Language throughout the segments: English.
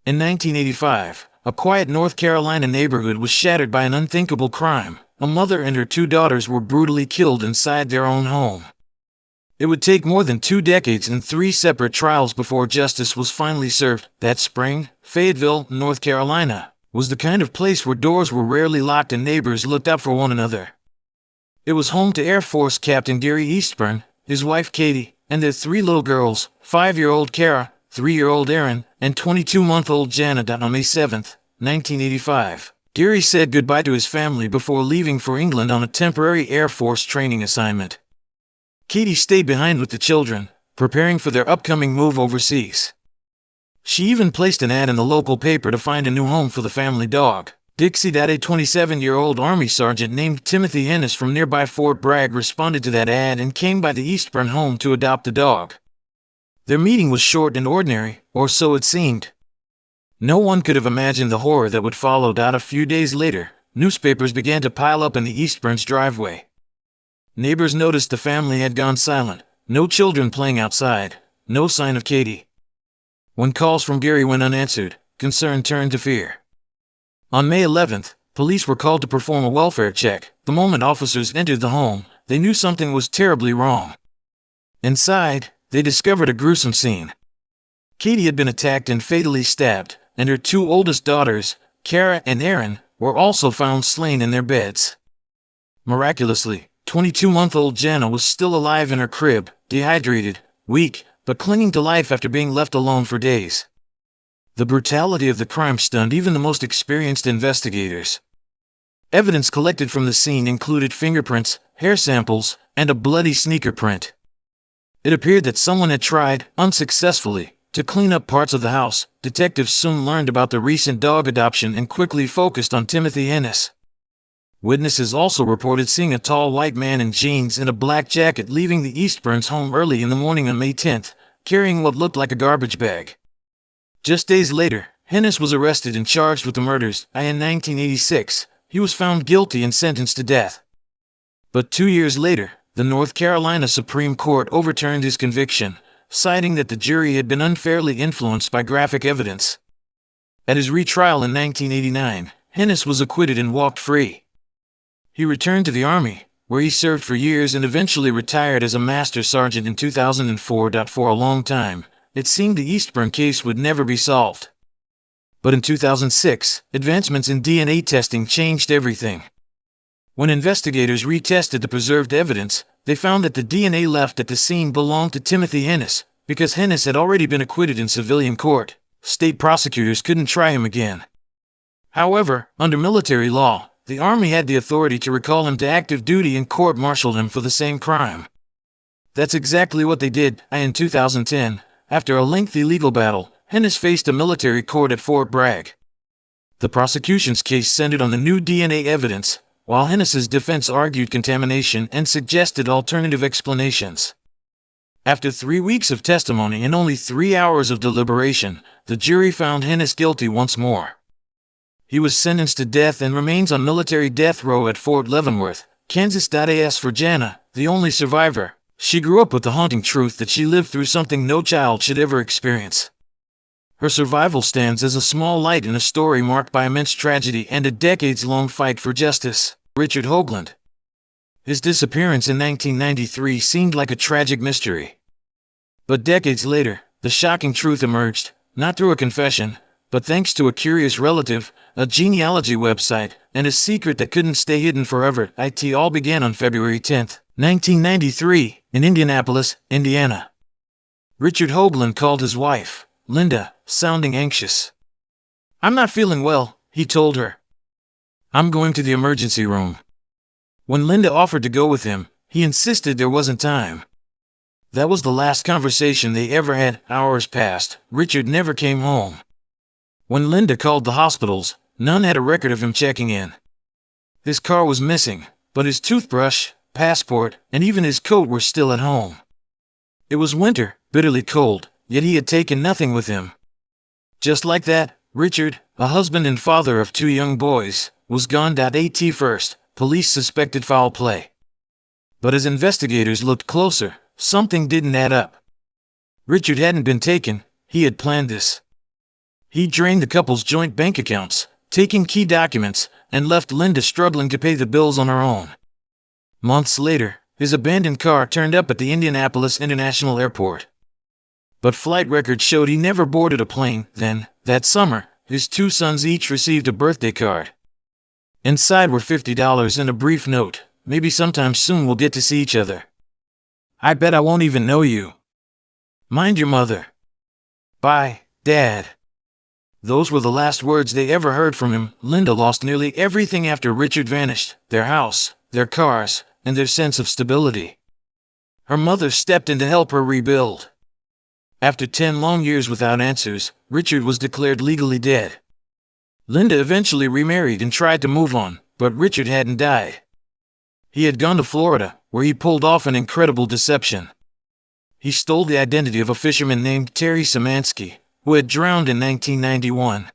In 1985, a quiet North Carolina neighborhood was shattered by an unthinkable crime. A mother and her two daughters were brutally killed inside their own home. It would take more than 2 decades and 3 separate trials before justice was finally served. That spring, Fayetteville, North Carolina, was the kind of place where doors were rarely locked and neighbors looked out for one another. It was home to Air Force Captain Gary Eastburn, his wife Katie, and their 3 little girls, 5-year-old Kara, 3-year-old Erin, and 22-month-old Janet. On May 7, 1985, Gary said goodbye to his family before leaving for England on a temporary Air Force training assignment. Katie stayed behind with the children, preparing for their upcoming move overseas. She even placed an ad in the local paper to find a new home for the family dog, Dixie. A 27-year-old Army sergeant named Timothy Hennis from nearby Fort Bragg responded to that ad and came by the Eastburn home to adopt the dog. Their meeting was short and ordinary, or so it seemed. No one could have imagined the horror that would follow. A few days later, newspapers began to pile up in the Eastburns' driveway. Neighbors noticed the family had gone silent. No children playing outside, no sign of Katie. When calls from Gary went unanswered, concern turned to fear. On May 11th, police were called to perform a welfare check. The moment officers entered the home, they knew something was terribly wrong. Inside, they discovered a gruesome scene. Katie had been attacked and fatally stabbed, and her 2 oldest daughters, Kara and Erin, were also found slain in their beds. Miraculously, 22-month-old Jana was still alive in her crib, dehydrated, weak, but clinging to life after being left alone for days. The brutality of the crime stunned even the most experienced investigators. Evidence collected from the scene included fingerprints, hair samples, and a bloody sneaker print. It appeared that someone had tried, unsuccessfully, to clean up parts of the house. Detectives soon learned about the recent dog adoption and quickly focused on Timothy Hennis. Witnesses also reported seeing a tall white man in jeans and a black jacket leaving the Eastburns' home early in the morning on May 10th, carrying what looked like a garbage bag. Just days later, Hennis was arrested and charged with the murders. In 1986, he was found guilty and sentenced to death. But 2 years later, the North Carolina Supreme Court overturned his conviction, citing that the jury had been unfairly influenced by graphic evidence. At his retrial in 1989, Hennis was acquitted and walked free. He returned to the Army, where he served for years and eventually retired as a master sergeant in 2004. For a long time, it seemed the Eastburn case would never be solved. But in 2006, advancements in DNA testing changed everything. When investigators retested the preserved evidence, they found that the DNA left at the scene belonged to Timothy Hennis. Because Hennis had already been acquitted in civilian court, state prosecutors couldn't try him again. However, under military law, the Army had the authority to recall him to active duty and court-martialed him for the same crime. That's exactly what they did. In 2010, after a lengthy legal battle, Hennis faced a military court at Fort Bragg. The prosecution's case centered on the new DNA evidence, while Hennis's defense argued contamination and suggested alternative explanations. After 3 weeks of testimony and only 3 hours of deliberation, the jury found Hennis guilty once more. He was sentenced to death and remains on military death row at Fort Leavenworth, Kansas. As for Jana, the only survivor, she grew up with the haunting truth that she lived through something no child should ever experience. Her survival stands as a small light in a story marked by immense tragedy and a decades-long fight for justice. Richard Hoagland. His disappearance in 1993 seemed like a tragic mystery. But decades later, the shocking truth emerged, not through a confession, but thanks to a curious relative, a genealogy website, and a secret that couldn't stay hidden forever. It all began on February 10, 1993, in Indianapolis, Indiana. Richard Hoagland called his wife, Linda, sounding anxious. "I'm not feeling well," he told her. "I'm going to the emergency room." When Linda offered to go with him, he insisted there wasn't time. That was the last conversation they ever had. Hours passed. Richard never came home. When Linda called the hospitals, none had a record of him checking in. His car was missing, but his toothbrush, passport, and even his coat were still at home. It was winter, bitterly cold, yet he had taken nothing with him. Just like that, Richard, a husband and father of 2 young boys, was gone. At first, police suspected foul play. But as investigators looked closer, something didn't add up. Richard hadn't been taken, he had planned this. He drained the couple's joint bank accounts, taking key documents, and left Linda struggling to pay the bills on her own. Months later, his abandoned car turned up at the Indianapolis International Airport. But flight records showed he never boarded a plane. Then, that summer, his two sons each received a birthday card. Inside were $50 and a brief note: "Maybe sometime soon we'll get to see each other. I bet I won't even know you. Mind your mother. Bye, Dad." Those were the last words they ever heard from him. Linda lost nearly everything after Richard vanished: their house, their cars, and their sense of stability. Her mother stepped in to help her rebuild. After 10 long years without answers, Richard was declared legally dead. Linda eventually remarried and tried to move on, but Richard hadn't died. He had gone to Florida, where he pulled off an incredible deception. He stole the identity of a fisherman named Terry Szymanski, who had drowned in 1991.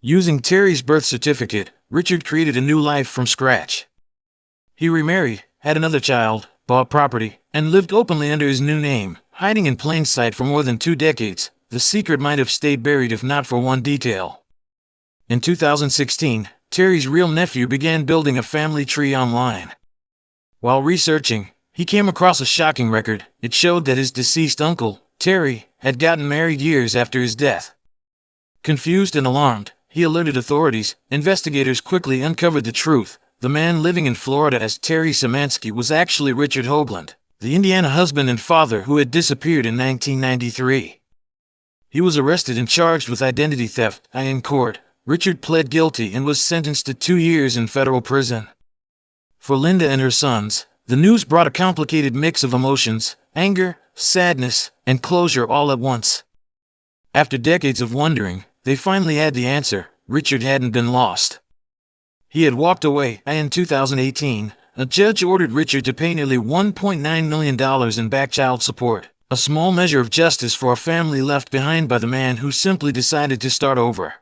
Using Terry's birth certificate, Richard created a new life from scratch. He remarried, had another child, bought property, and lived openly under his new name, hiding in plain sight for more than 2 decades. The secret might have stayed buried if not for one detail. In 2016, Terry's real nephew began building a family tree online. While researching, he came across a shocking record. It showed that his deceased uncle, Terry, had gotten married years after his death. Confused and alarmed, he alerted authorities. Investigators quickly uncovered the truth. The man living in Florida as Terry Szymanski was actually Richard Hoagland, the Indiana husband and father who had disappeared in 1993. He was arrested and charged with identity theft. In court, Richard pled guilty and was sentenced to 2 years in federal prison. For Linda and her sons, the news brought a complicated mix of emotions: anger, sadness, and closure all at once. After decades of wondering, they finally had the answer: Richard hadn't been lost. He had walked away. In 2018, a judge ordered Richard to pay nearly $1.9 million in back child support, a small measure of justice for a family left behind by the man who simply decided to start over.